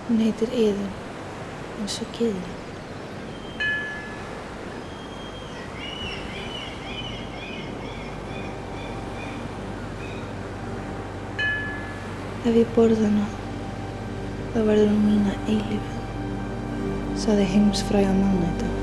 Hún heitir Iðunn, eins og gyðjan. Ef ég borða hana, þá verður hún mín að eilífu, sagði heimsfræga mannæta.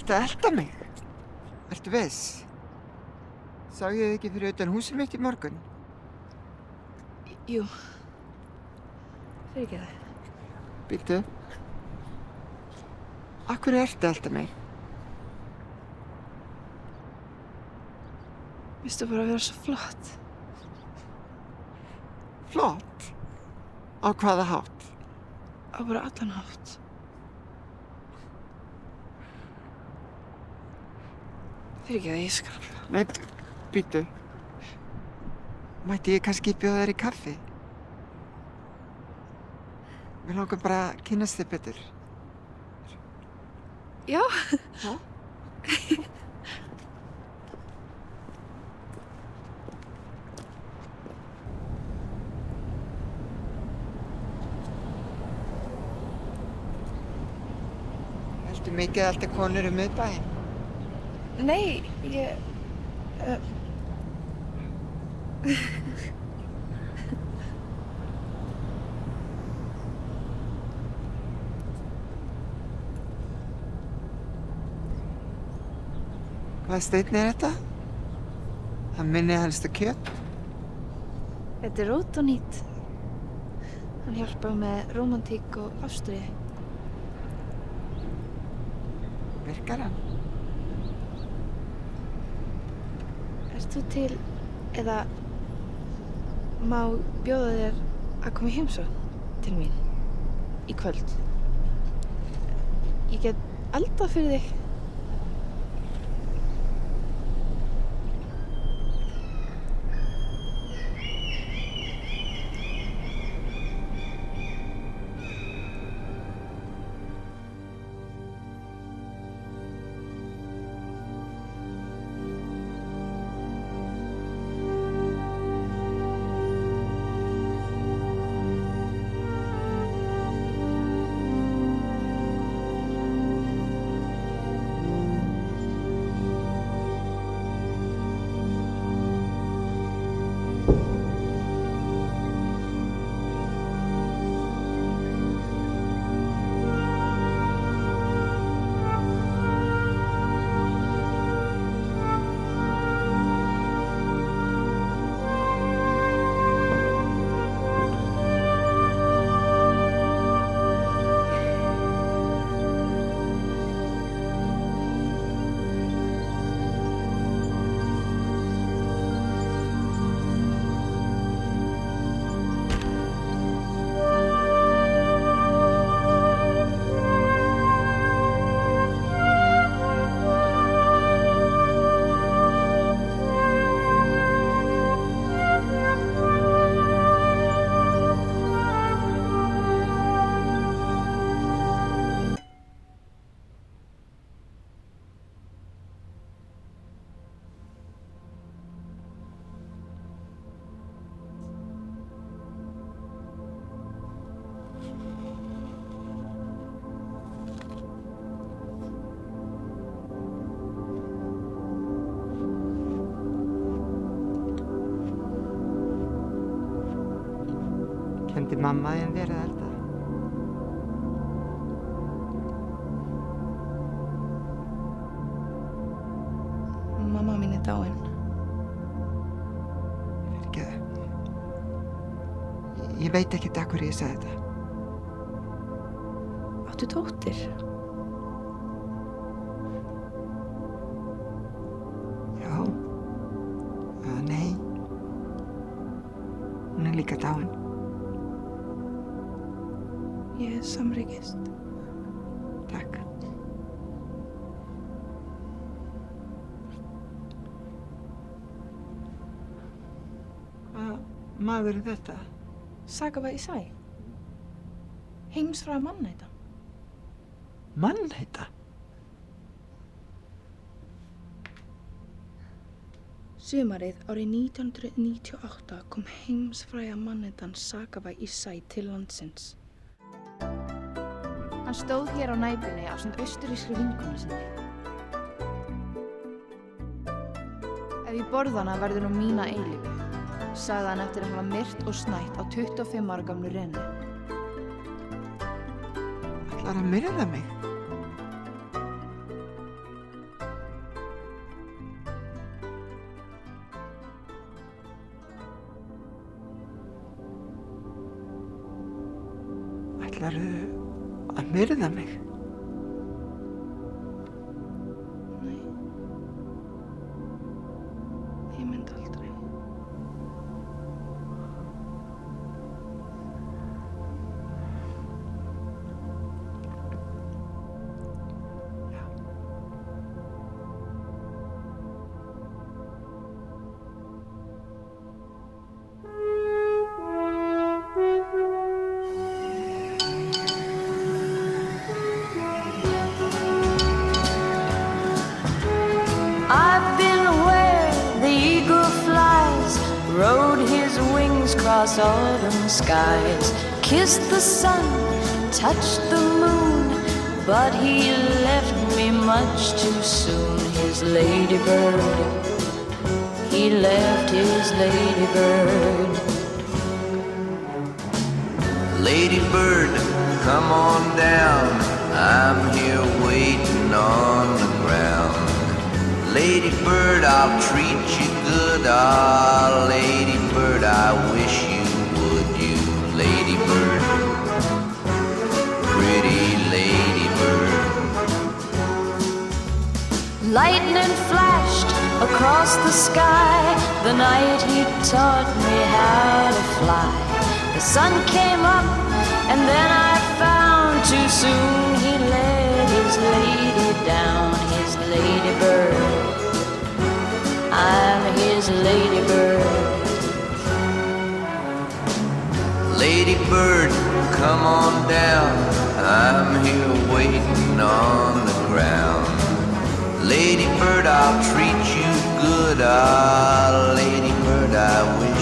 Ertu að elda mig? Ertu viss? Sá ég þig ekki fyrir utan húsið mitt í morgun? Jú. Fyrirgeðu. Bíddu. Af hverju ertu að elda mig? Vistu bara að vera svo flott. Flott? Á hvaða hátt? Á bara allan hátt. Fyrirgeðu, ég skal. Nei, bíddu. Mætti ég kannski bjóða þér í kaffi? Mér langar bara að kynnast þér betur. Já. Já? Heldur mikið alltaf konur miðbæinn? Nei, ég... Hvaða steinn er þetta? Það minni helst á kjöt. Þetta er rótonít. Hann hjálpar með rómantík og ástríði. Virkar hann? Ert þú til, eða má bjóða þér að koma í heimsókn til mín í kvöld? Ég get eldað fyrir þig. Kenndi mamma þín þér að elda? Mamma mín er dáin. Fyrirgeðu. Ég veit ekkert af hverju ég sagði þetta. Áttu dóttir? Já. Nei. Hún er líka dáin. Ég er samrýgist. Takk. Hvaða maður er þetta? Sakaba Isai. Heimsfræga mannæta. Mannæta? Sumarið árið 1998 kom heimsfræga mannætan Sakaba Isai til landsins. Hann stóð hér á næpunni ásamt austurrískri vinkonu sinni. Ef ég borða hana verður hún mína eilífu, sagði hann eftir að hafa myrt og snætt á 25 ára gamlu renu. Ætlar að myrða mig? Ætlarðu að myrða mig? Nei. Ég myndi aldrei. I've been where the eagle flies, rode his wings across autumn skies, kissed the sun, touched the moon, but he left me much too soon. His ladybird, he left his ladybird. Ladybird, come on down, I'm here waiting on the ground. Ladybird, I'll treat you good, ah, ladybird, I wish you would, you ladybird, pretty ladybird. Lightning flashed across the sky the night he taught me how to fly. The sun came up and then I found too soon he let his lady down, his ladybird. I'm his ladybird. Ladybird, come on down, I'm here waiting on the ground. Ladybird, I'll treat you good, ah, ladybird, I wish